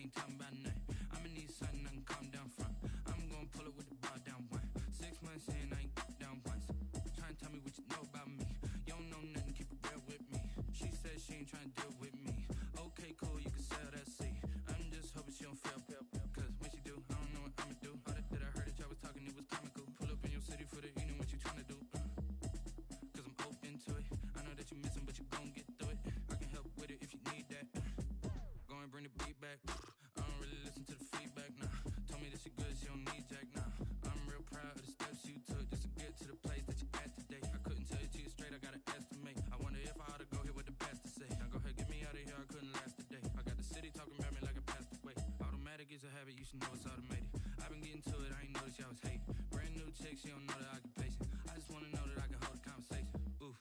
ain't talking about nothing. I'ma need something I can calm down from. I'm gonna pull it with the bar down one. 6 months in, I ain't down once. Trying to tell me what you know about me. You don't know nothing, keep it real with me. She said she ain't trying to deal with me. Okay, cool, you can sell that seat. I'm just hoping she don't fail. Cause when she do, I don't know what I'ma do. All that I heard that y'all was talking, it was comical. Pull up in your city for the evening, what you trying to do? Cause I'm open to it. I know that you missing, but you gon' get through it. I can help with it if you need that. Go and bring the beat back. I don't really listen to the feedback, nah. Told me that she good, she don't need Jack, nah. I'm real proud of the steps you took just to get to the place that you at today. I couldn't tell you to you straight, I gotta estimate. I wonder if I ought to go here with the pastor say. Now go ahead, get me out of here, I couldn't last a day. I got the city talking about me like a passed away. Automatic is a habit, you should know it's automated. I've been getting to it, I ain't noticed y'all was hating. Brand new chick, she don't know the occupation. I just wanna know that I can hold a conversation. Oof,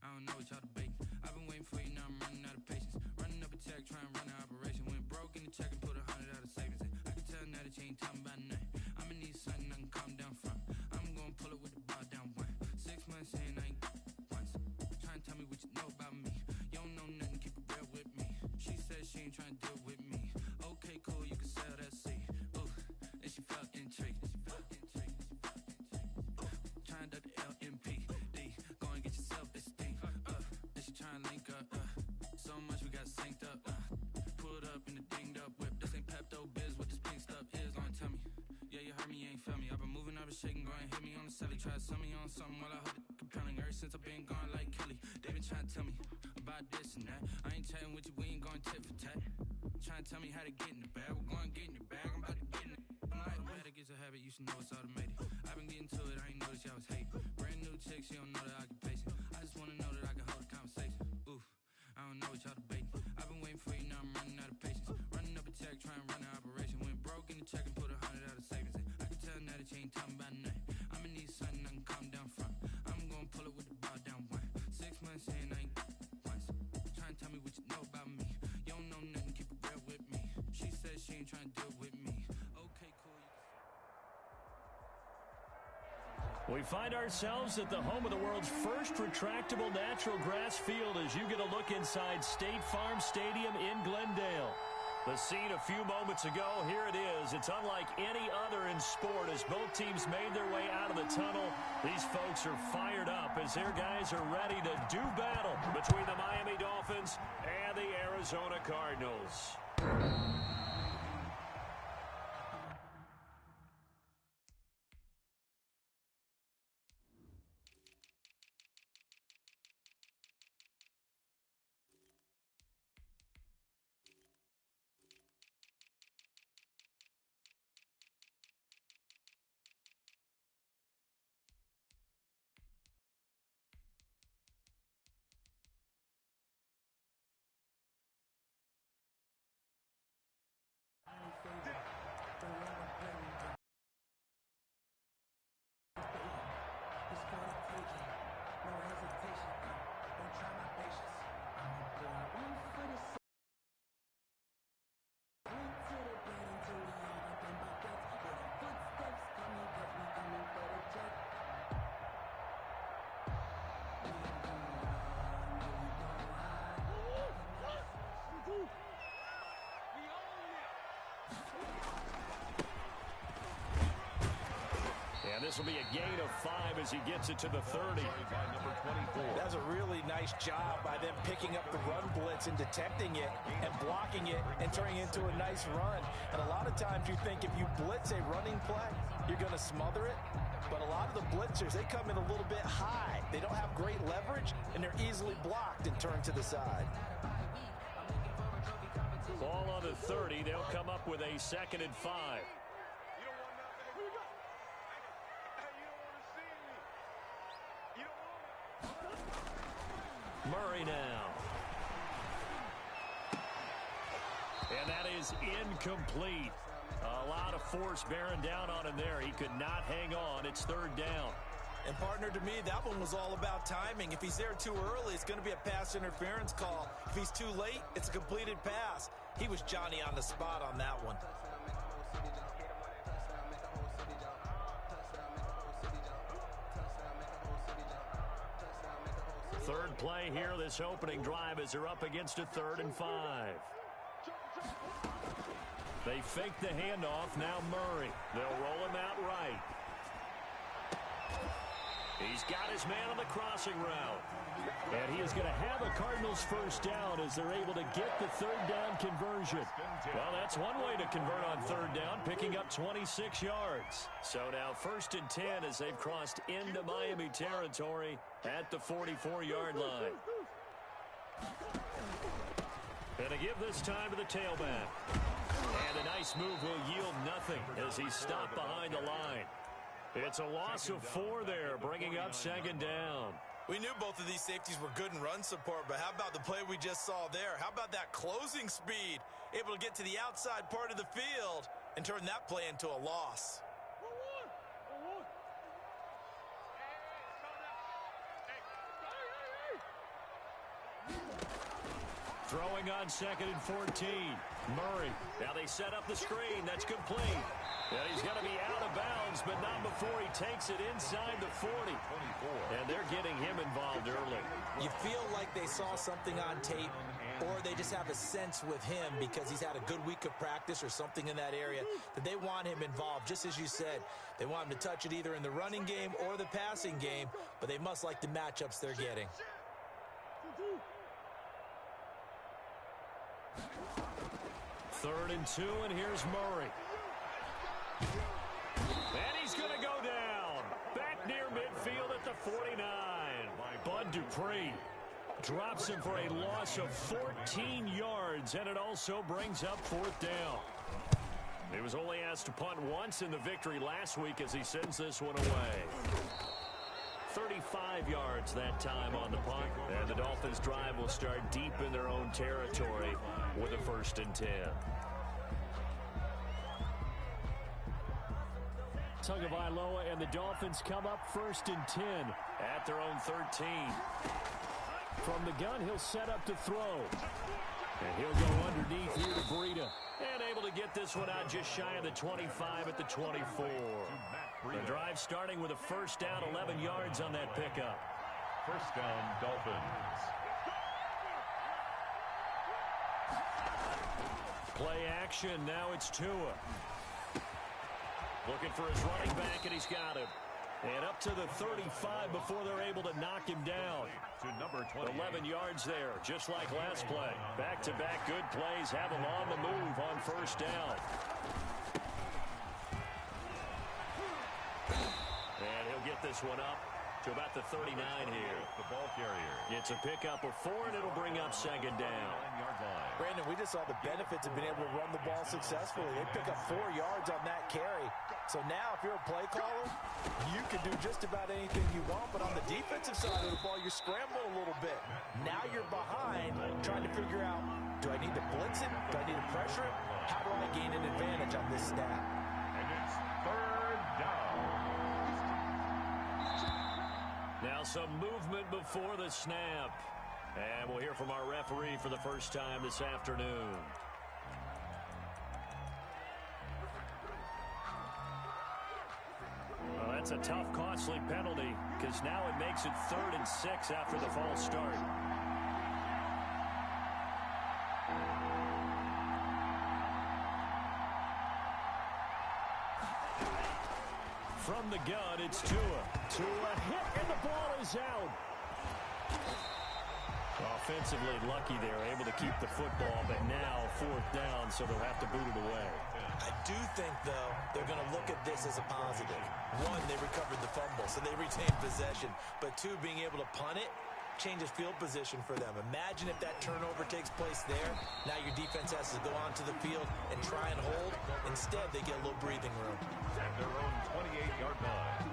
I don't know what y'all debating. I've been waiting for you, now I'm running out of patience. Running up a check, trying to run an operation. Went broke in the check and put 100 out of savings in. I can tell now that you ain't talking about nothing. I'ma need something I can calm down from. I'm gonna pull it with the bar down one. 6 months in, I ain't once. Trying to tell me what you know about me. You don't know nothing, keep it real with me. She said she ain't trying to deal with me. Okay, cool, you can sell that seat. Ooh, and she felt intrigued. Trying to duck the LMPD. Go and get your self-esteem. And she trying to link up. So much we got synced up. Pulled up in the dinged up whip. This ain't Pepto Biz, what this pink stuff is. Gonna tell me. Yeah, you heard me, you ain't felt me. I've been moving, I've been shaking, go and hit me on the celly. Try to sell me on something while I hold it compelling. Ever since I've been gone like Kelly, they been trying to tell me about this and that. I ain't chatting with you, we ain't going tit for tat. Trying to tell me how to get in the bag. We're going to get in the bag, I'm about to get in it. Automatic is a habit, you should know it's automated. I've been getting to it, I ain't noticed y'all was hating. Brand new chick, she don't know the occupation. I just wanna know that I can hold a conversation. Oof, I don't know what y'all debating. I've been waiting for you, now I'm running out of patience. Running up a check, trying to run an operation. Went broke in the check and put 100 out of savings in. I can tell now that you ain't talking about nothing. I'ma need something I can calm down from. I'm gonna pull it with the bar down one. 6 months in, I ain't once. Trying to tell me what you know about me. You don't know nothing, keep it real with me. She said she ain't trying to deal with me. Okay, cool. We find ourselves at the home of the world's first retractable natural grass field as you get a look inside State Farm Stadium in Glendale. The scene a few moments ago, here it is. It's unlike any other in sport as both teams made their way out of the tunnel. These folks are fired up as their guys are ready to do battle between the Miami Dolphins and the Arizona Cardinals. This will be a gain of 5 as he gets it to the 30. That's a really nice job by them picking up the run blitz and detecting it and blocking it and turning it into a nice run. And a lot of times you think if you blitz a running play, you're going to smother it. But a lot of the blitzers, they come in a little bit high. They don't have great leverage, and they're easily blocked and turned to the side. Ball on the 30. They'll come up with a 2nd and 5. Murray now. And that is incomplete. A lot of force bearing down on him there. He could not hang on. It's 3rd down. And, partner, to me, that one was all about timing. If he's there too early, it's going to be a pass interference call. If he's too late, it's a completed pass. He was Johnny on the spot on that one. Third play here, this opening drive as they're up against a 3rd and 5. They fake the handoff. Now Murray. They'll roll him out right. He's got his man on the crossing route. And he is going to have a Cardinals first down as they're able to get the third down conversion. Well, that's one way to convert on third down, picking up 26 yards. So now 1st and 10 as they've crossed into Miami territory at the 44-yard line. And to give this time to the tailback. And a nice move will yield nothing as he's stopped behind the line. It's a loss of 4 there, bringing up 2nd down. We knew both of these safeties were good in run support, but how about the play we just saw there? How about that closing speed? Able to get to the outside part of the field and turn that play into a loss. Throwing on 2nd and 14. Murray. Now they set up the screen. That's complete. And he's going to be out of bounds, but not before he takes it inside the 40. And they're getting him involved early. You feel like they saw something on tape, or they just have a sense with him because he's had a good week of practice or something in that area that they want him involved. Just as you said, they want him to touch it either in the running game or the passing game, but they must like the matchups they're getting. Third and 2, and here's Murray. And he's going to go down. Back near midfield at the 49. Bud Dupree drops him for a loss of 14 yards, and it also brings up 4th down. He was only asked to punt once in the victory last week as he sends this one away. 35 yards that time on the punt, and the Dolphins' drive will start deep in their own territory with a 1st and 10. Tagovailoa and the Dolphins come up 1st and 10 at their own 13. From the gun, he'll set up to throw. And he'll go underneath here to Breida. And able to get this one out just shy of the 25 at the 24. The drive starting with a 1st down, 11 yards on that pickup. 1st down, Dolphins. Play action, now it's Tua. Looking for his running back, and he's got him. And up to the 35 before they're able to knock him down. To number 28. 11 yards there, just like last play. Back-to-back good plays have him on the move on 1st down. And he'll get this one up to about the 39 here. The ball carrier. It's a pickup of 4, and it'll bring up 2nd down. Brandon, we just saw the benefits of being able to run the ball successfully. They pick up 4 yards on that carry. So now if you're a play caller, you can do just about anything you want. But on the defensive side of the ball, you're scrambling a little bit. Now you're behind trying to figure out, do I need to blitz it? Do I need to pressure it? How do I gain an advantage on this snap? And it's 3rd down. Now some movement before the snap. And we'll hear from our referee for the first time this afternoon. Well, that's a tough, costly penalty because now it makes it 3rd and 6 after the false start. From the gun, it's Tua. Tua hit, and the ball is out. Offensively lucky they're able to keep the football, but now 4th down, so they'll have to boot it away. I do think, though, they're going to look at this as a positive. 1, they recovered the fumble, so they retained possession. But 2, being able to punt it changes field position for them. Imagine if that turnover takes place there. Now your defense has to go onto the field and try and hold. Instead, they get a little breathing room. At their own 28-yard line.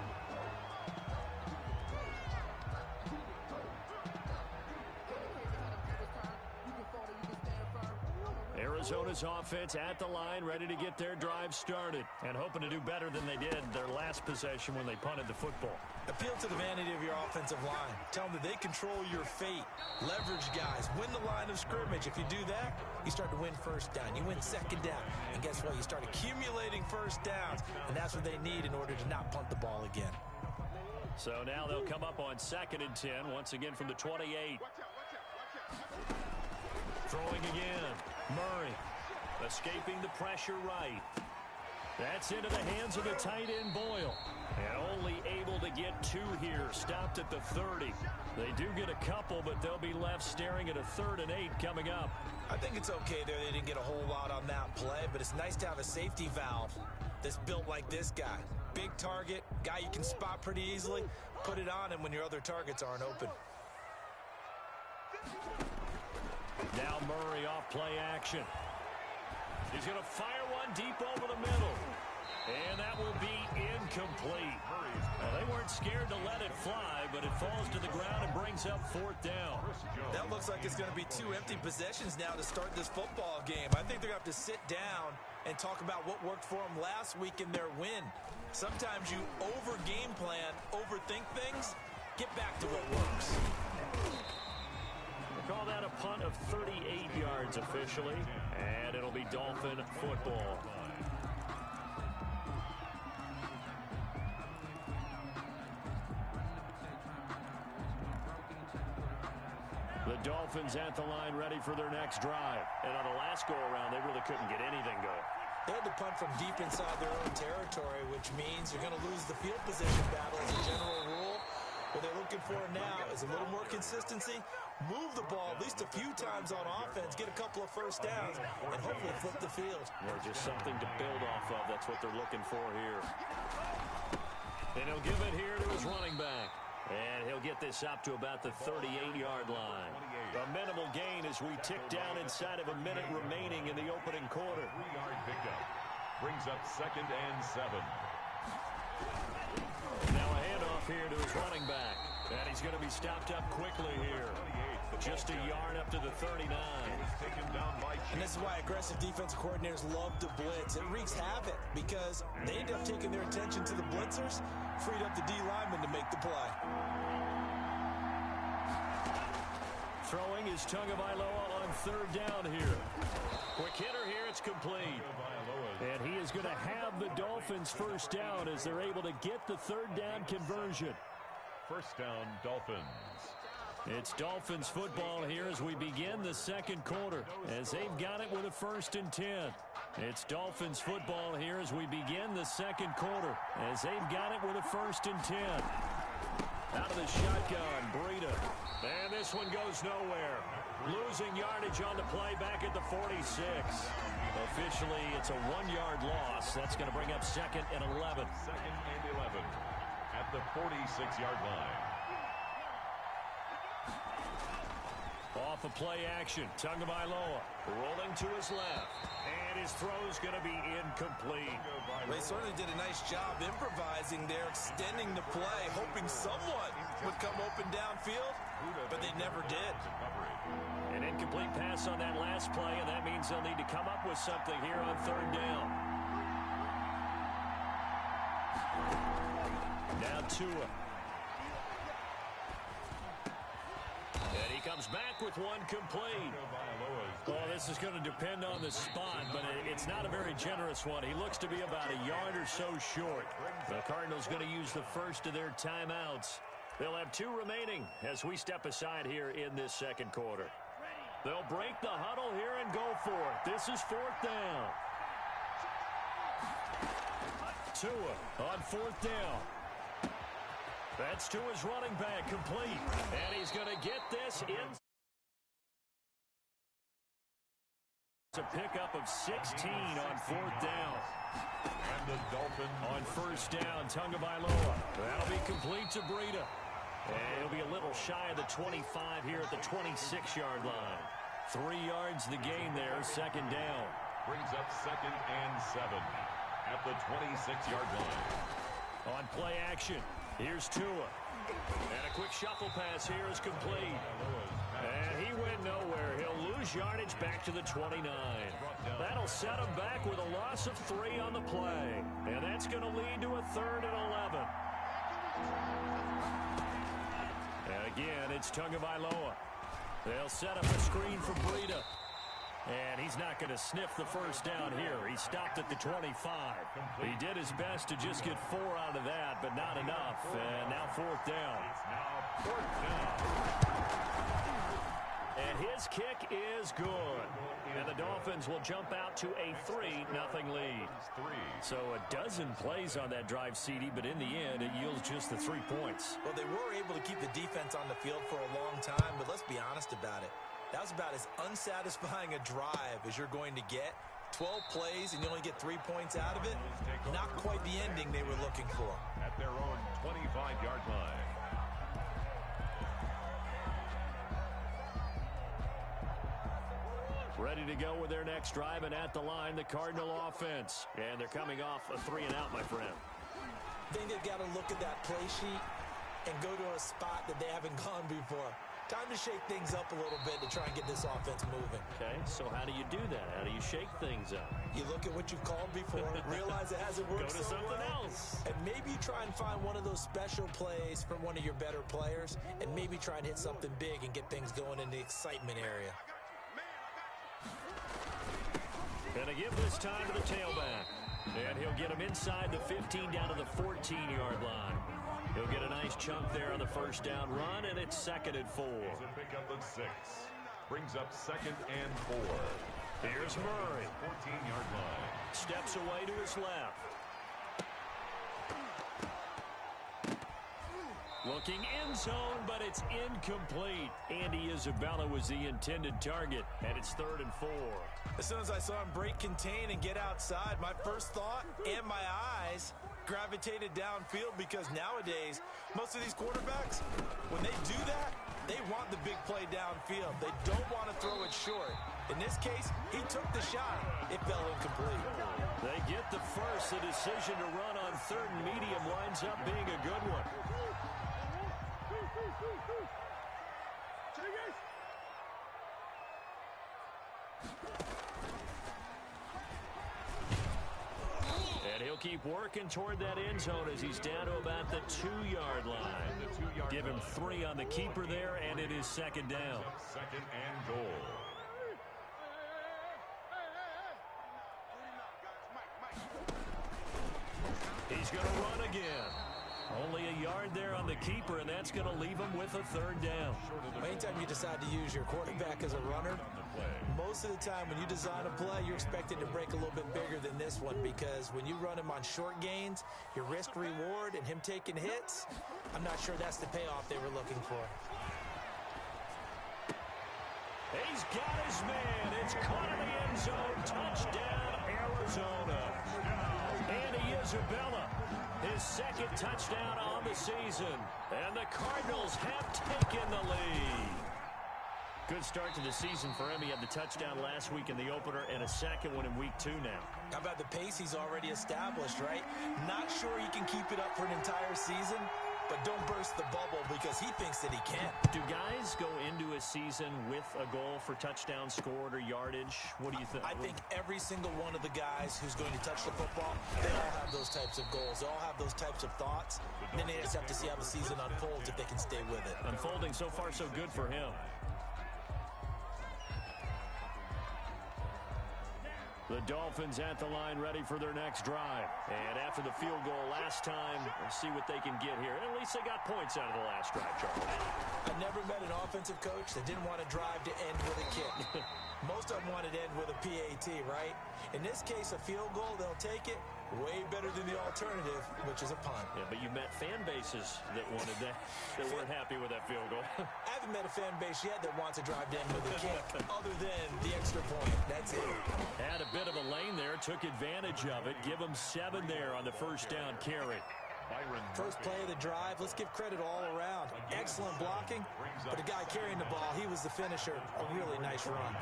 Arizona's offense at the line, ready to get their drive started and hoping to do better than they did their last possession when they punted the football. Appeal to the vanity of your offensive line. Tell them that they control your fate. Leverage guys. Win the line of scrimmage. If you do that, you start to win 1st down. You win 2nd down. And guess what? You start accumulating 1st downs. And that's what they need in order to not punt the ball again. So now they'll come up on 2nd and 10, once again from the 28. Throwing again. Murray. Escaping the pressure right. That's into the hands of the tight end, Boyle. And only able to get 2 here. Stopped at the 30. They do get a couple, but they'll be left staring at a 3rd and 8 coming up. I think it's okay there. They didn't get a whole lot on that play, but it's nice to have a safety valve that's built like this guy. Big target, guy you can spot pretty easily. Put it on him when your other targets aren't open. Now Murray off play action. He's going to fire one deep over the middle. And that will be incomplete. Well, they weren't scared to let it fly, but it falls to the ground and brings up 4th down. That looks like it's going to be 2 empty possessions now to start this football game. I think they're going to have to sit down and talk about what worked for them last week in their win. Sometimes you over-game plan, overthink things. Get back to what works. We'll call that a punt of 38 yards officially, and it'll be Dolphin football. The Dolphins at the line ready for their next drive. And on the last go-around, they really couldn't get anything going. They had to punt from deep inside their own territory, which means you're going to lose the field position battle as a general rule. What they're looking for now is a little more consistency, move the ball at least a few times on offense, get a couple of first downs, and hopefully flip the field. Yeah, just something to build off of. That's what they're looking for here. And he'll give it here to his running back. And he'll get this up to about the 38-yard line. A minimal gain as we tick down inside of a minute remaining in the opening quarter. 3-yard pickup. Brings up 2nd and 7. Now a handoff here to his running back. And he's going to be stopped up quickly here. Just a yard up to the 39. And this is why aggressive defensive coordinators love to blitz. It wreaks havoc because they end up taking their attention to the blitzers, freed up the D lineman to make the play. Throwing is Tagovailoa on 3rd down here. Quick hitter here, it's complete. And he is going to have the Dolphins first down as they're able to get the 3rd down conversion. First down, Dolphins. It's Dolphins football here as we begin the 2nd quarter, as they've got it with a 1st and 10. It's Dolphins football here as we begin the 2nd quarter, as they've got it with a 1st and 10. Out of the shotgun, Breida. And this one goes nowhere. Losing yardage on the play back at the 46. Officially, it's a 1-yard loss. That's going to bring up 2nd and 11. 2nd and 11 at the 46-yard line. Off of play action, Tagovailoa rolling to his left. And his throw's going to be incomplete. They certainly did a nice job improvising there, extending the play, hoping someone would come open downfield, but they never did. An incomplete pass on that last play, and that means they'll need to come up with something here on 3rd down. Now Tua. And he comes back with one complete. Well, this is going to depend on the spot, but it's not a very generous one. He looks to be about a yard or so short. The Cardinals going to use the first of their timeouts. They'll have 2 remaining as we step aside here in this 2nd quarter. They'll break the huddle here and go for it. This is 4th down. Tua on 4th down. That's Tua's running back complete. And he's going to get this in. It's a pickup of 16 on 4th down. And the Dolphins on 1st down, Tagovailoa. That'll be complete to Breida. And he'll be a little shy of the 25 here at the 26-yard line. 3 yards the gain there, 2nd down. brings up 2nd and 7 at the 26-yard line. On play action, here's Tua. And a quick shuffle pass here is complete. And he went nowhere. He'll lose yardage back to the 29. That'll set him back with a loss of 3 on the play. And that's going to lead to a 3rd and 11. And again, it's Tagovailoa. They'll set up a screen for Breida. And he's not going to sniff the first down here. He stopped at the 25. He did his best to just get 4 out of that, but not enough. And now 4th down. It's now 4th down. And his kick is good. and the Dolphins will jump out to a 3-0 lead. So a dozen plays on that drive, CD, but in the end, it yields just the 3 points. Well, they were able to keep the defense on the field for a long time, but let's be honest about it. That was about as unsatisfying a drive as you're going to get. 12 plays and you only get 3 points out of it. Not quite the ending they were looking for. At their own 25-yard line. Ready to go with their next drive, and at the line, the Cardinal offense. And they're coming off a 3-and-out, my friend. I think they've got to look at that play sheet and go to a spot that they haven't gone before. Time to shake things up a little bit to try and get this offense moving. Okay, so how do you do that? How do you shake things up? You look at what you've called before, realize it hasn't worked Go to something else. And maybe you try and find one of those special plays from one of your better players, and maybe try and hit something big and get things going in the excitement area. Gonna give this time to the tailback. And he'll get him inside the 15 down to the 14-yard line. He'll get a nice chunk there on the first down run, and it's 2nd and 4. He's a pickup of 6. Brings up 2nd and 4. Here's Murray. 14-yard line. Steps away to his left. Looking end zone, but it's incomplete. Andy Isabella was the intended target, and it's 3rd and 4. As soon as I saw him break contain and get outside, my first thought and my eyes gravitated downfield, because nowadays, most of these quarterbacks, when they do that, they want the big play downfield. They don't want to throw it short. In this case, he took the shot. It fell incomplete. They get the first. The decision to run on 3rd and medium winds up being a good one. And he'll keep working toward that end zone as he's down to about the 2-yard line. Give him 3 on the keeper there, and it is 2nd down. 2nd and goal. He's going to run again. Only a yard there on the keeper, and that's going to leave him with a 3rd down. Anytime you decide to use your quarterback as a runner, most of the time when you design a play, you're expected to break a little bit bigger than this one, because when you run him on short gains, your risk-reward and him taking hits, I'm not sure that's the payoff they were looking for. He's got his man. It's caught in the end zone. Touchdown, Arizona. Andy Isabella, his 2nd touchdown on the season. And the Cardinals have taken the lead. Good start to the season for him. He had the touchdown last week in the opener and a 2nd one in week 2 now. How about the pace he's already established, right? Not sure he can keep it up for an entire season, but don't burst the bubble, because he thinks that he can. Do guys go into a season with a goal for touchdown scored or yardage? What do you think? I think every single one of the guys who's going to touch the football, they all have those types of goals. They all have those types of thoughts. And then they just have to see how the season unfolds if they can stay with it. Unfolding so far so good for him. The Dolphins at the line, ready for their next drive. And after the field goal last time, we'll see what they can get here. At least they got points out of the last drive, Charles. I never met an offensive coach that didn't want to drive to end with a kick. Most of them wanted to end with a PAT, right? In this case, a field goal, they'll take it. Way better than the alternative, which is a punt. Yeah, but you met fan bases that wanted that weren't happy with that field goal. I haven't met a fan base yet that wants to drive to end with a kick, other than the extra point. That's it. Had a bit of a lane there, took advantage of it. Give him 7 there on the first down carry. First play of the drive, let's give credit all around. Excellent blocking, but the guy carrying the ball, he was the finisher. A really nice run.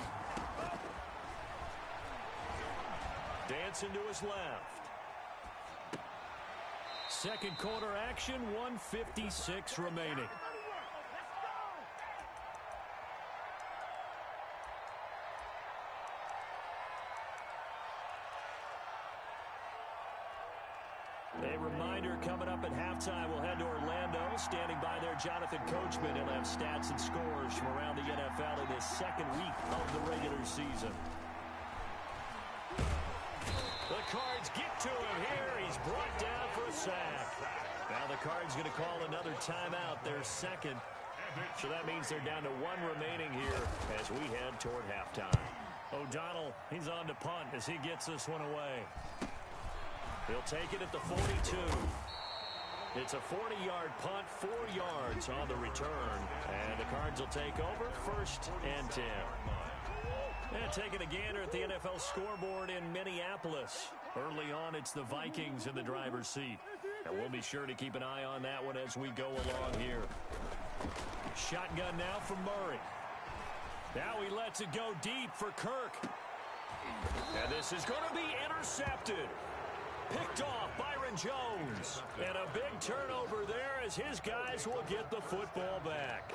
Dancing to his left. Second quarter action, 1:56 remaining. A reminder, coming up at halftime, we'll head to Orlando. Standing by there, Jonathan Coachman. He'll have stats and scores from around the NFL in his 2nd week of the regular season. The Cards get to him here. He's brought down for a sack. Now the Cards going to call another timeout, their 2nd. So that means they're down to 1 remaining here as we head toward halftime. O'Donnell, he's on to punt as he gets this one away. He'll take it at the 42. It's a 40-yard punt, 4 yards on the return. And the Cards will take over, 1st and 10. And taking a gander at the NFL scoreboard in Minneapolis. Early on, it's the Vikings in the driver's seat. And we'll be sure to keep an eye on that one as we go along here. Shotgun now from Murray. Now he lets it go deep for Kirk. And this is going to be intercepted. Picked off Byron Jones. And a big turnover there as his guys will get the football back.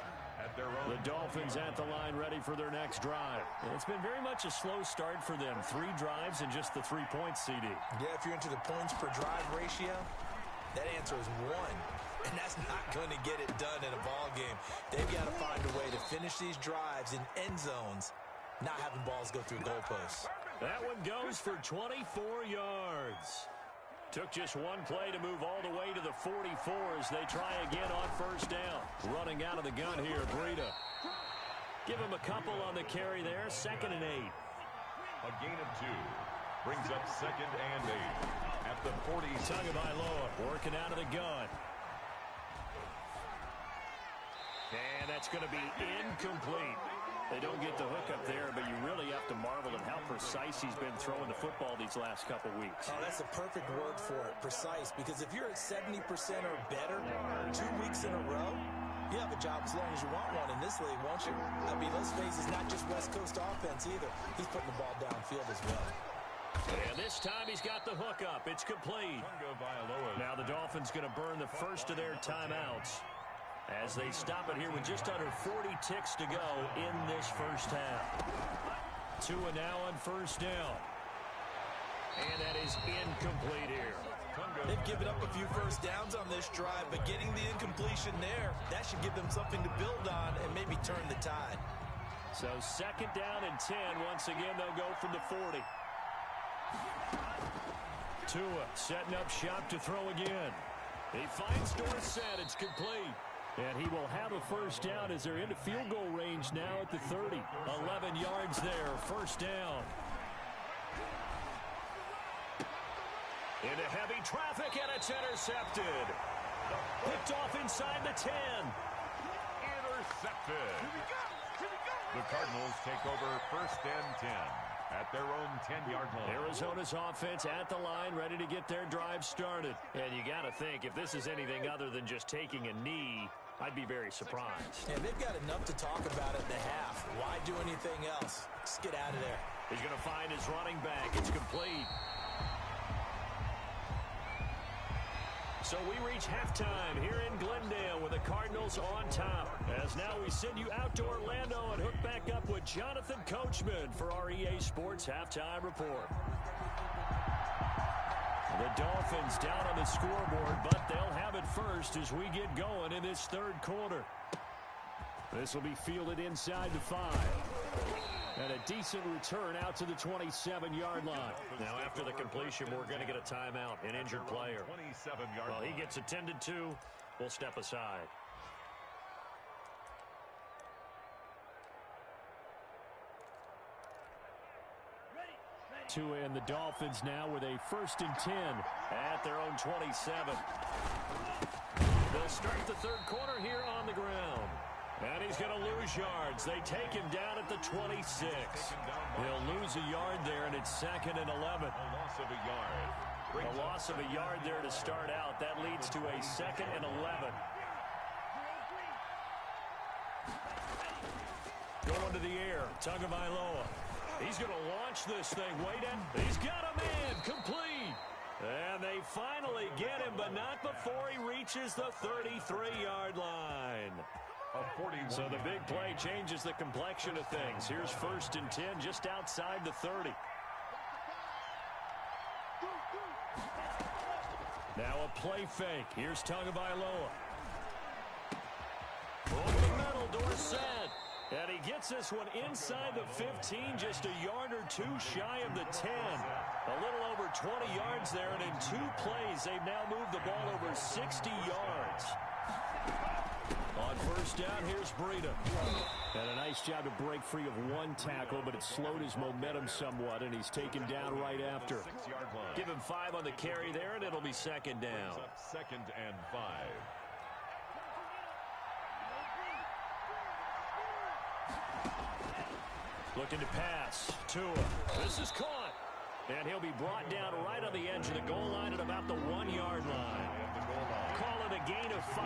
The Dolphins at the line ready for their next drive. And it's been very much a slow start for them. 3 drives and just the 3 points, CD. Yeah, if you're into the points per drive ratio, that answer is 1. And that's not going to get it done in a ball game. They've got to find a way to finish these drives in end zones, not having balls go through goalposts. That one goes for 24 yards. Took just 1 play to move all the way to the 44 as they try again on 1st down. Running out of the gun here, Breida. Give him a couple on the carry there, 2nd and 8. A gain of 2 brings up 2nd and 8 at the 40. Tagovailoa working out of the gun. And that's going to be incomplete. They don't get the hook up there, but you really have to marvel at how precise he's been throwing the football these last couple weeks. Oh, that's a perfect word for it, precise, because if you're at 70% or better 2 weeks in a row, you have a job as long as you want one in this league, won't you? I mean, let's face it, it's not just West Coast offense either. He's putting the ball downfield as well. And this time he's got the hook up. It's complete. Now the Dolphins going to burn the first of their timeouts as they stop it here with just under 40 ticks to go in this first half. Tua now on 1st down. And that is incomplete here. They've given up a few first downs on this drive, but getting the incompletion there, that should give them something to build on and maybe turn the tide. So 2nd down and 10. Once again, they'll go from the 40. Tua setting up shop to throw again. He finds Dorsett. It's complete. And he will have a 1st down as they're into field goal range now at the 30. 11 yards there, 1st down. Into heavy traffic, and it's intercepted. Picked off inside the 10. Intercepted. The Cardinals take over 1st and 10 at their own 10-yard line. Arizona's offense at the line, ready to get their drive started. And you got to think, if this is anything other than just taking a knee, I'd be very surprised. And they've got enough to talk about at the half. Why do anything else? Just get out of there. He's going to find his running back. It's complete. So we reach halftime here in Glendale with the Cardinals on top. As now we send you out to Orlando and hook back up with Jonathan Coachman for our EA Sports Halftime Report. The Dolphins down on the scoreboard, but they'll have it first as we get going in this 3rd quarter. This will be fielded inside the 5. And a decent return out to the 27-yard line. Now, after the completion, we're going to get a timeout, an injured player. Well, he gets attended to. We'll step aside. Tua and the Dolphins now with a 1st and 10 at their own 27. They'll start the 3rd quarter here on the ground. And he's going to lose yards. They take him down at the 26. He'll lose a yard there, and it's 2nd and 11. A loss of a yard. A loss of a yard there to start out. That leads to a 2nd and 11. Going to the air, Tagovailoa. He's going to launch this thing. Wait in. He's got a man. Complete. And they finally get him, but not before he reaches the 33-yard line. So the big play changes the complexion of things. Here's 1st and 10 just outside the 30. Now a play fake. Here's Tagovailoa. Over the middle, Dorsett. And he gets this one inside the 15, just a yard or 2 shy of the 10. A little over 20 yards there, and in 2 plays, they've now moved the ball over 60 yards. On first down, here's Breida. And a nice job to break free of one tackle, but it slowed his momentum somewhat, and he's taken down right after. Give him 5 on the carry there, and it'll be second down. Second and 5. Looking to pass. Tua. This is caught. And he'll be brought down right on the edge of the goal line at about the 1-yard line. Call it a gain of 5.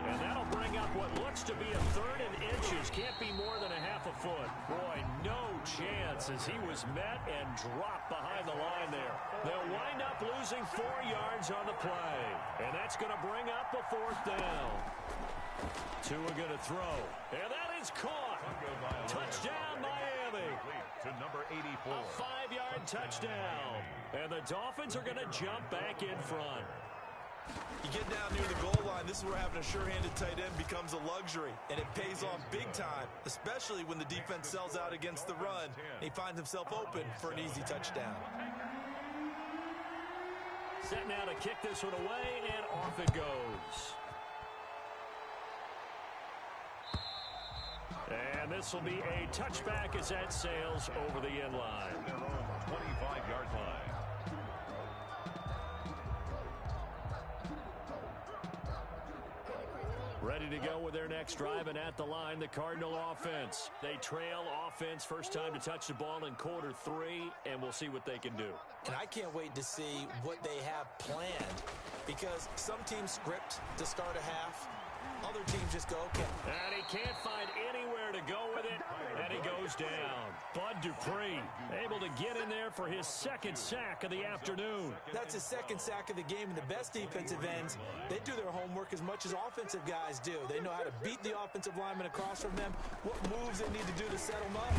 And that'll bring up what looks to be a 3rd and inches. Can't be more than a half a foot. Boy, no chance as he was met and dropped behind the line there. They'll wind up losing 4 yards on the play. And that's going to bring up a 4th down. Tua going to throw. And that is caught. Touchdown, Miami. To number 84. A 5-yard touchdown. And the Dolphins are going to jump back in front. You get down near the goal line, this is where having a sure-handed tight end becomes a luxury, and it pays off big time, especially when the defense sells out against the run. He finds himself open for an easy touchdown. Set now to kick this one away, and off it goes. And this will be a touchback as that sails over the end line. Their own 25-yard line. Ready to go with their next drive, and at the line, the Cardinal offense. They trail offense, first time to touch the ball in quarter 3, and we'll see what they can do. And I can't wait to see what they have planned, because some teams script to start a half. Other teams just go, okay. And he can't find anywhere to go with it, and he goes down. Bud Dupree able to get in there for his 2nd sack of the afternoon. That's his 2nd sack of the game, and the best defensive ends, they do their homework as much as offensive guys do. They know how to beat the offensive lineman across from them, what moves they need to do to set them up.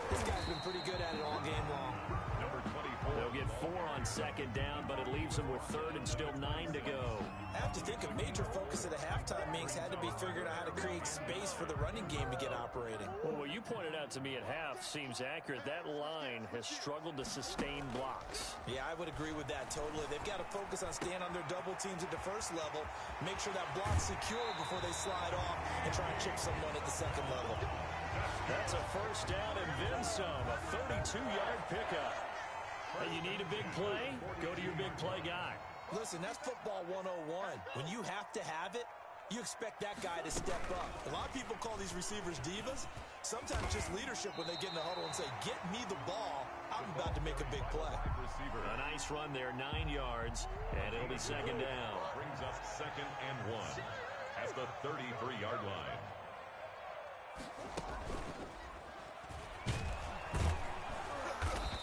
This guy's been pretty good at it all game long. Number 24. They'll get 4 on 2nd down, but it leaves them with 3rd and still 9 to go. I have to think a major focus at the halftime meetings had to be figuring out how to create space for the running game to get operating. Well, what you pointed out to me at half seems accurate. That line has struggled to sustain blocks. Yeah, I would agree with that totally. They've got to focus on staying on their double teams at the first level, make sure that block's secure before they slide off and try and chip someone at the 2nd level. That's a first down and then some, a 32-yard pickup. Hey, you need a big play? Go to your big play guy. Listen, that's football 101. When you have to have it, you expect that guy to step up. A lot of people call these receivers divas. Sometimes just leadership when they get in the huddle and say, get me the ball. I'm about to make a big play. A nice run there, 9 yards, and it'll be 2nd down. Brings us 2nd and 1 at the 33-yard line.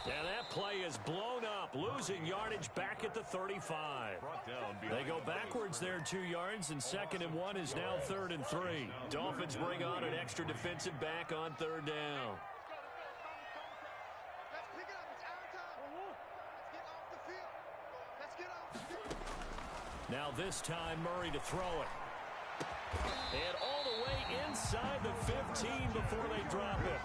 And that play is blown up, losing yardage back at the 35. They go backwards there 2 yards, and 2nd and 1 is now 3rd and 3. Dolphins bring on an extra defensive back on 3rd down. Now this time Murray to throw it. And all the way inside the 15 before they drop it.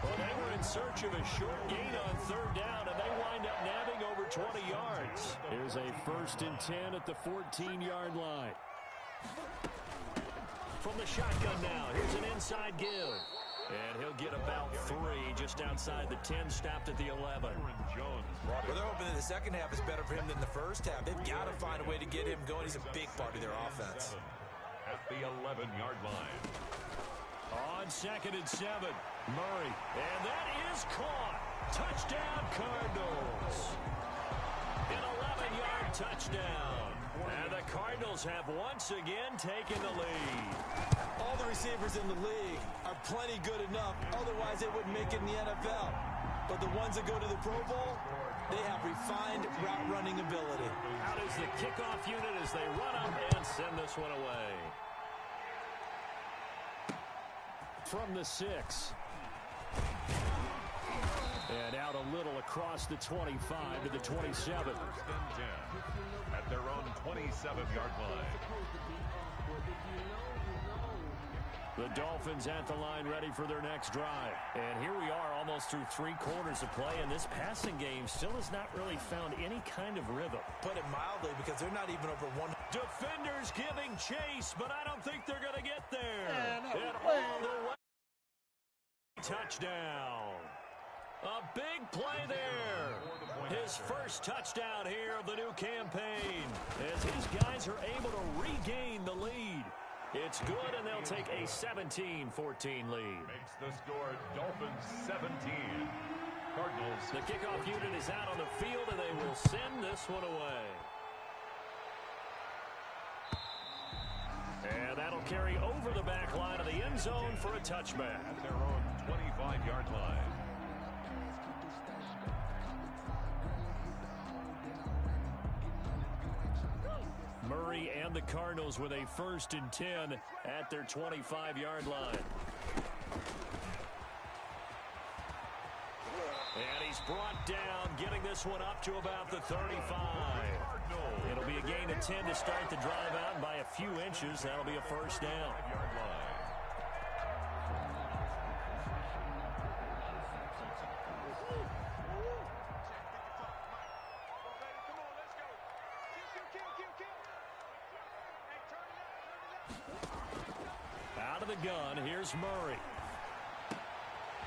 Well, they were in search of a short gain on 3rd down, and they wind up nabbing over 20 yards. Here's a 1st and 10 at the 14-yard line. From the shotgun now, here's an inside give. And he'll get about 3 just outside the 10, stopped at the 11. Well, they're hoping that the 2nd half is better for him than the 1st half. They've got to find a way to get him going. He's a big part of their offense. At the 11-yard line. On 2nd and 7, Murray. And that is caught. Touchdown, Cardinals. An 11-yard touchdown. And the Cardinals have once again taken the lead. All the receivers in the league are plenty good enough. Otherwise, they wouldn't make it in the NFL. But the ones that go to the Pro Bowl, they have refined route running ability. Out is the kickoff unit as they run up and send this one away. From the 6. And out a little across the 25 to the 27. At their own 27-yard line. The Dolphins at the line ready for their next drive. And here we are almost through 3 quarters of play, and this passing game still has not really found any kind of rhythm. Put it mildly, because they're not even over one. Defenders giving chase, but I don't think they're going to get there. And all the way. Touchdown. A big play there. His first touchdown here of the new campaign, as his guys are able to regain the lead. It's good, and they'll take a 17-14 lead. Makes the score Dolphins 17. Cardinals. The kickoff unit is out on the field, and they will send this one away. And that'll carry over the back line of the end zone for a touchback. At their own 25-yard line. Murray and the Cardinals with a 1st and 10 at their 25-yard line. And he's brought down, getting this one up to about the 35. It'll be a gain of 10 to start the drive out, and by a few inches, that'll be a first down. Out of the gun, here's Murray.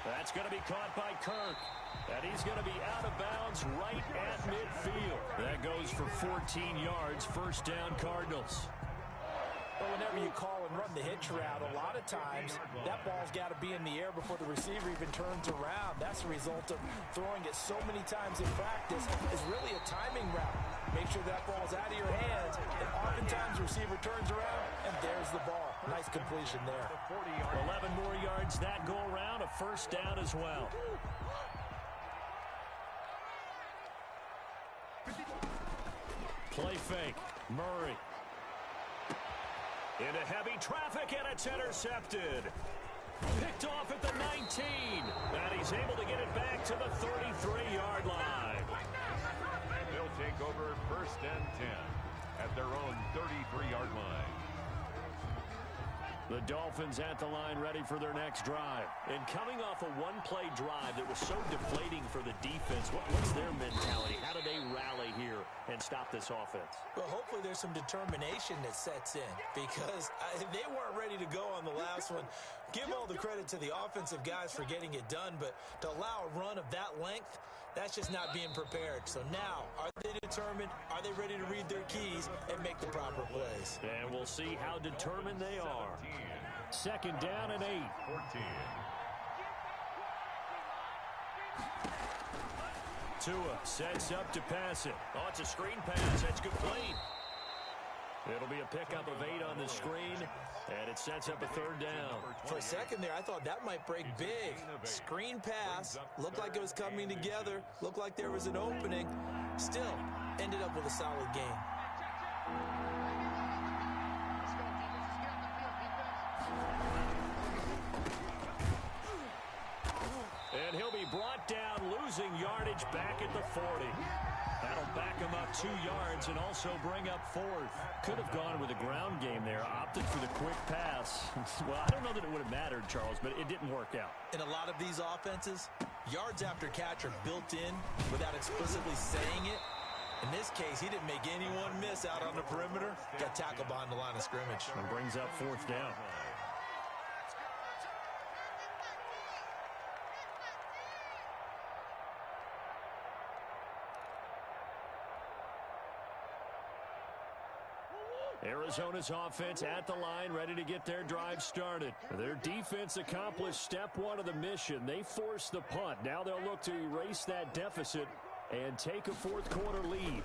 That's going to be caught by Kirk. And he's going to be out of bounds right at midfield. That goes for 14 yards, first down Cardinals. Well, whenever you call and run the hitch route, a lot of times that ball's got to be in the air before the receiver even turns around. That's the result of throwing it so many times in practice. It's really a timing route. Make sure that ball's out of your hands, and oftentimes the receiver turns around, and there's the ball. Nice completion there. 11 more yards that go around, a first down as well. Play fake, Murray. Into heavy traffic, and it's intercepted. Picked off at the 19, and he's able to get it back to the 33-yard line. They'll take over 1st and 10 at their own 33-yard line. The Dolphins at the line ready for their next drive. And coming off a one-play drive that was so deflating for the defense, what's their mentality? How do they rally here and stop this offense? Well, hopefully there's some determination that sets in, because they weren't ready to go on the last one. Give all the credit to the offensive guys for getting it done, but to allow a run of that length, that's just not being prepared. So now, are they determined? Are they ready to read their keys and make the proper plays? And we'll see how determined they are. 2nd down and 8. 14. Tua sets up to pass it. Oh, it's a screen pass. That's complete. It'll be a pickup of 8 on the screen, and it sets up a 3rd down. For a second there, I thought that might break big. Screen pass. Looked like it was coming together. Looked like there was an opening. Still, ended up with a solid game. And he'll be brought down, losing yardage back at the 40. That'll back him up 2 yards and also bring up 4th. Could have gone with a ground game there, opted for the quick pass. Well, I don't know that it would have mattered, Charles, but it didn't work out. In a lot of these offenses, yards after catch are built in without explicitly saying it. In this case, he didn't make anyone miss out on the perimeter. Got tackled behind the line of scrimmage. And brings up 4th down. Arizona's offense at the line, ready to get their drive started. Their defense accomplished step 1 of the mission. They forced the punt. Now they'll look to erase that deficit and take a 4th quarter lead.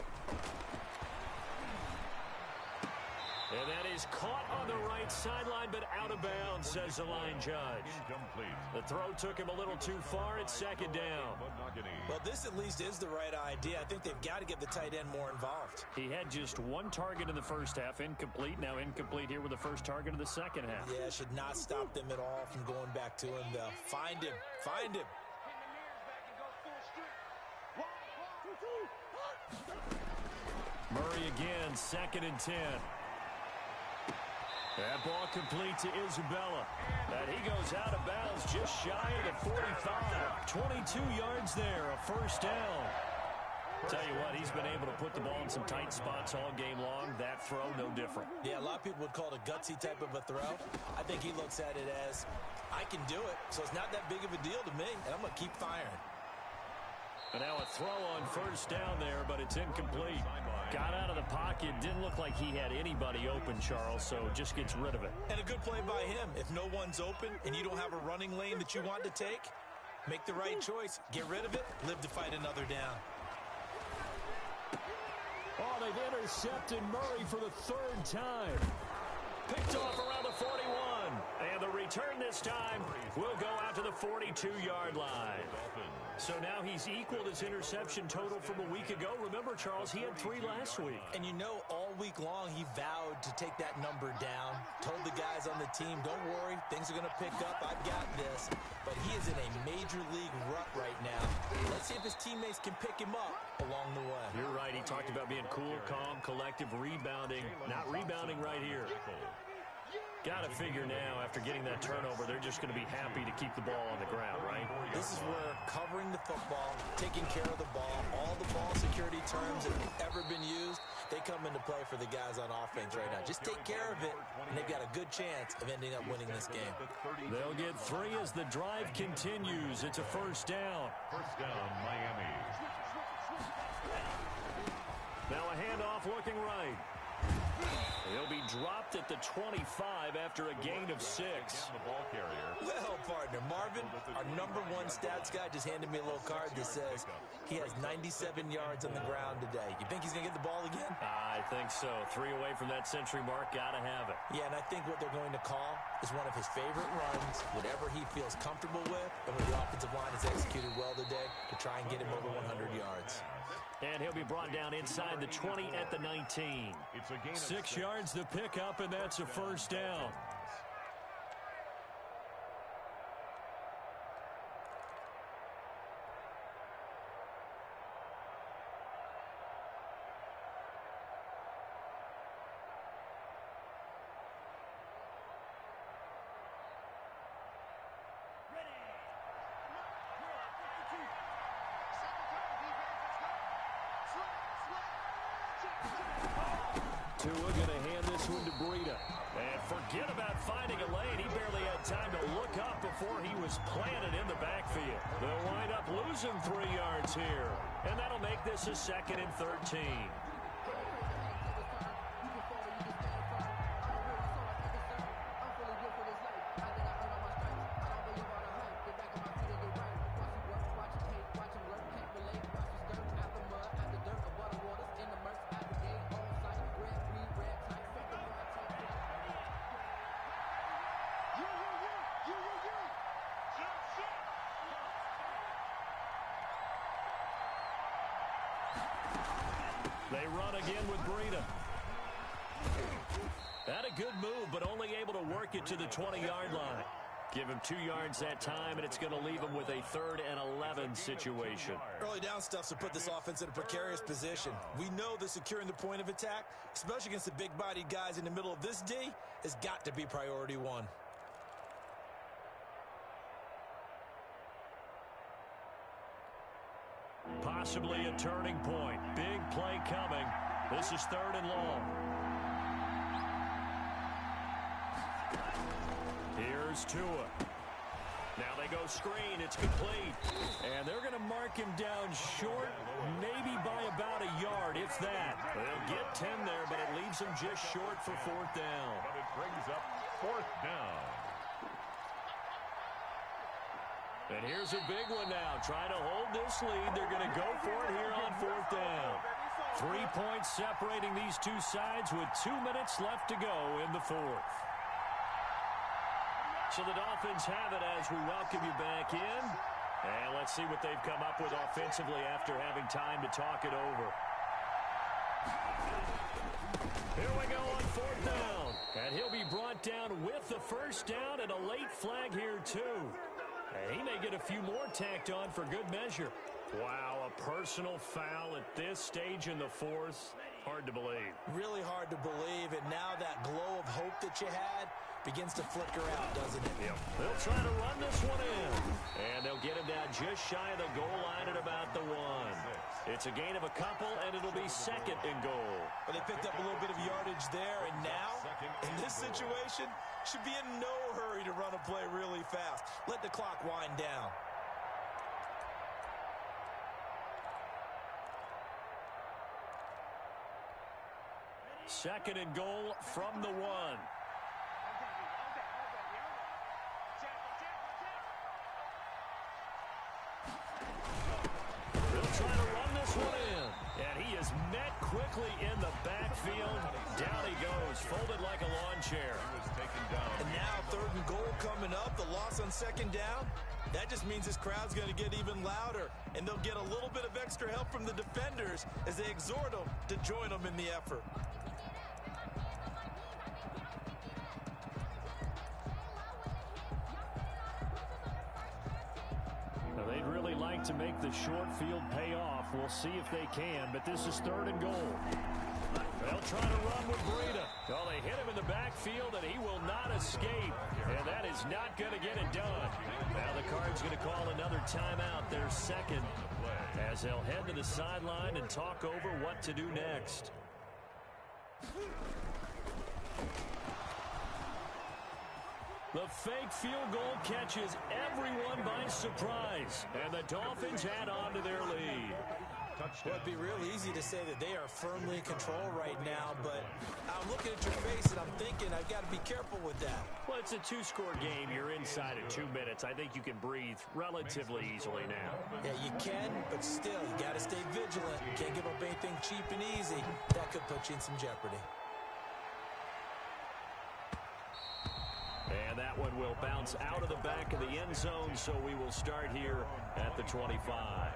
And that is caught on the right sideline, but out of bounds, says the line judge. Incomplete. The throw took him a little too far. It's 2nd down. Well, this at least is the right idea. I think they've got to get the tight end more involved. He had just 1 target in the first half, incomplete. Now incomplete here with the first target of the second half. Yeah, should not stop them at all from going back to him, though. Find him. Find him. Murray again, 2nd and 10. That ball complete to Isabella. And he goes out of bounds just shy of the 45. 22 yards there, a first down. Tell you what, he's been able to put the ball in some tight spots all game long. That throw, no different. Yeah, a lot of people would call it a gutsy type of a throw. I think he looks at it as, I can do it, so it's not that big of a deal to me, and I'm going to keep firing. And now a throw on first down there, but it's incomplete. Got out of the pocket. Didn't look like he had anybody open, Charles, so just gets rid of it. And a good play by him. If no one's open and you don't have a running lane that you want to take, make the right choice. Get rid of it. Live to fight another down. Oh, they've intercepted Murray for the third time. Picked off around the 41. And the return this time will go out to the 42-yard line. So now he's equaled his interception total from a week ago. Remember, Charles, he had 3 last week. And you know, all week long he vowed to take that number down. Told the guys on the team, don't worry, things are going to pick up. I've got this. But he is in a major league rut right now. Let's see if his teammates can pick him up along the way. You're right. He talked about being cool, calm, collective, rebounding. Not rebounding right here. Got to figure now, after getting that turnover, they're just going to be happy to keep the ball on the ground, right? This is where covering the football, taking care of the ball, all the ball security terms that have ever been used, they come into play for the guys on offense right now. Just take care of it, and they've got a good chance of ending up winning this game. They'll get 3 as the drive continues. It's a first down. First down, Miami. Now a handoff looking right. He'll be dropped at the 25 after a gain of 6. The ball carrier. Well, partner, Marvin, our #1 stats guy just handed me a little card that says he has 97 yards on the ground today. You think he's going to get the ball again? I think so. 3 away from that century mark. Got to have it. Yeah, and I think what they're going to call is one of his favorite runs, whatever he feels comfortable with, and where the offensive line has executed well today to try and get him over 100 yards. And he'll be brought down inside the 20 at the 19. It's a gain of 6 yards to pick up, and that's a first down. Tua going to hand this one to Breida. And forget about finding a lane. He barely had time to look up before he was planted in the backfield. They'll wind up losing 3 yards here. And that'll make this a 2nd and 13. They run again with Breida. Had a good move, but only able to work it to the 20-yard line. Give him 2 yards that time, and it's going to leave him with a 3rd and 11 situation. Early down stuff's to put this offense in a precarious position. We know that securing the point of attack, especially against the big-bodied guys in the middle of this D, has got to be priority 1. Possibly a turning point. Big play coming. This is 3rd and long. Here's Tua. Now they go screen. It's complete. And they're going to mark him down short, maybe by about a yard, if that. They'll get 10 there, but it leaves them just short for 4th down. But it brings up 4th down. And here's a big one now. Trying to hold this lead. They're going to go for it here on 4th down. 3 points separating these two sides with 2 minutes left to go in the 4th. So the Dolphins have it as we welcome you back in. And let's see what they've come up with offensively after having time to talk it over. Here we go on 4th down. And he'll be brought down with the first down and a late flag here too. He may get a few more tacked on for good measure. Wow, a personal foul at this stage in the fourth. Hard to believe. Really hard to believe, and now that glow of hope that you had begins to flicker out, doesn't it? Yep. They'll try to run this one in, and they'll get him down just shy of the goal line at about the 1. It's a gain of a couple, and it'll be second and goal. But they picked up a little bit of yardage there, and now, in this situation, should be in no hurry to run a play really fast. Let the clock wind down. Second and goal from the 1. They'll try to run this one in. And he is met quickly in the backfield. Down he goes, folded like a lawn chair. And now third and goal coming up. The loss on second down. That just means this crowd's going to get even louder. And they'll get a little bit of extra help from the defenders as they exhort them to join them in the effort. They'd really like to make the short field pay off. We'll see if they can, but this is third and goal. They'll try to run with Breida. Well, they hit him in the backfield, and he will not escape. And that is not going to get it done. Now the Cards going to call another timeout, their second, as they'll head to the sideline and talk over what to do next. The fake field goal catches everyone by surprise, and the Dolphins add on to their lead. Well, it'd be real easy to say that they are firmly in control right now, but I'm looking at your face and I'm thinking I've got to be careful with that. Well, it's a two-score game. You're inside of 2 minutes. I think you can breathe relatively easily now. Yeah, you can, but still, you got to stay vigilant. You can't give up anything cheap and easy. That could put you in some jeopardy. And that one will bounce out of the back of the end zone, so we will start here at the 25.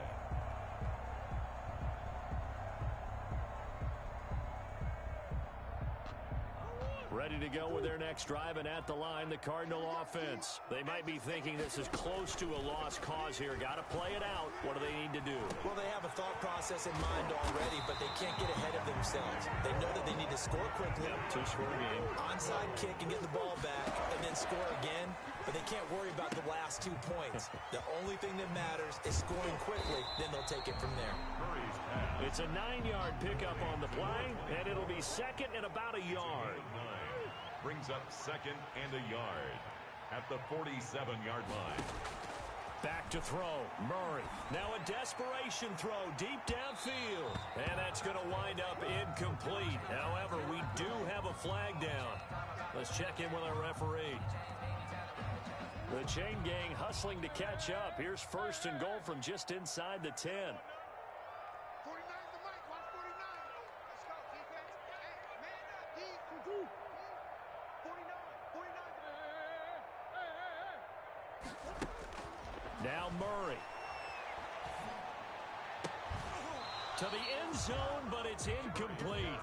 Ready to go with their next drive, and at the line, the Cardinal offense. They might be thinking this is close to a lost cause here. Got to play it out. What do they need to do? Well, they have a thought process in mind already, but they can't get ahead of themselves. They know that they need to score quickly. Yep, two-score game. Onside kick and get the ball back, and then score again. But they can't worry about the last 2 points. The only thing that matters is scoring quickly. Then they'll take it from there. It's a 9-yard pickup on the play, and it'll be second and about a yard. Brings up second and a yard at the 47-yard line. Back to throw. Murray. Now a desperation throw deep downfield. And that's going to wind up incomplete. However, we do have a flag down. Let's check in with our referee. The chain gang hustling to catch up. Here's first and goal from just inside the 10. Now Murray. To the end zone, but it's incomplete.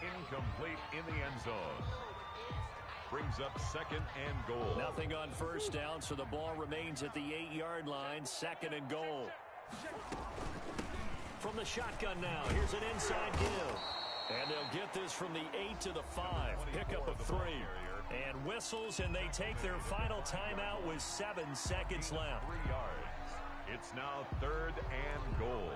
Incomplete in the end zone. Brings up second and goal. Nothing on first down, so the ball remains at the 8-yard line. Second and goal. From the shotgun now, here's an inside give. And they'll get this from the 8 to the 5. Pickup of 3. And whistles, and they take their final timeout with 7 seconds left. 3 yards. It's now third and goal.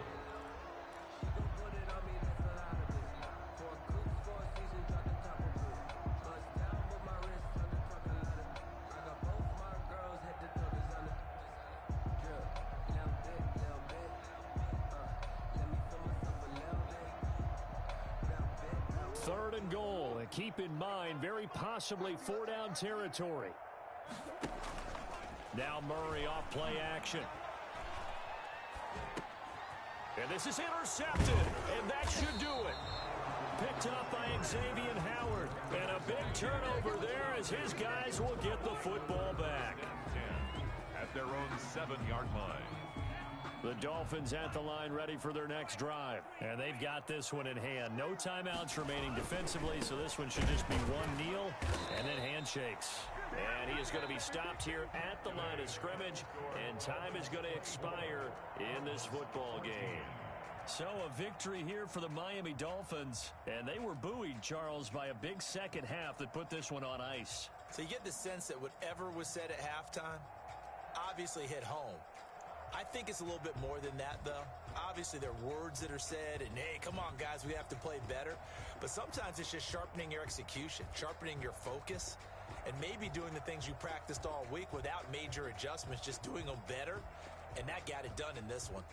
Third and goal, and keep in mind, very possibly 4-down territory. Now Murray off play action. And this is intercepted, and that should do it. Picked up by Xavier Howard, and a big turnover there as his guys will get the football back. 10 at their own 7-yard line. The Dolphins at the line ready for their next drive. And they've got this one in hand. No timeouts remaining defensively, so this one should just be one kneel and then handshakes. And he is going to be stopped here at the line of scrimmage, and time is going to expire in this football game. So a victory here for the Miami Dolphins, and they were buoyed, Charles, by a big second half that put this one on ice. So you get the sense that whatever was said at halftime obviously hit home. I think it's a little bit more than that, though. Obviously, there are words that are said, and, hey, come on, guys, we have to play better. But sometimes it's just sharpening your execution, sharpening your focus, and maybe doing the things you practiced all week without major adjustments, just doing them better. And that got it done in this one.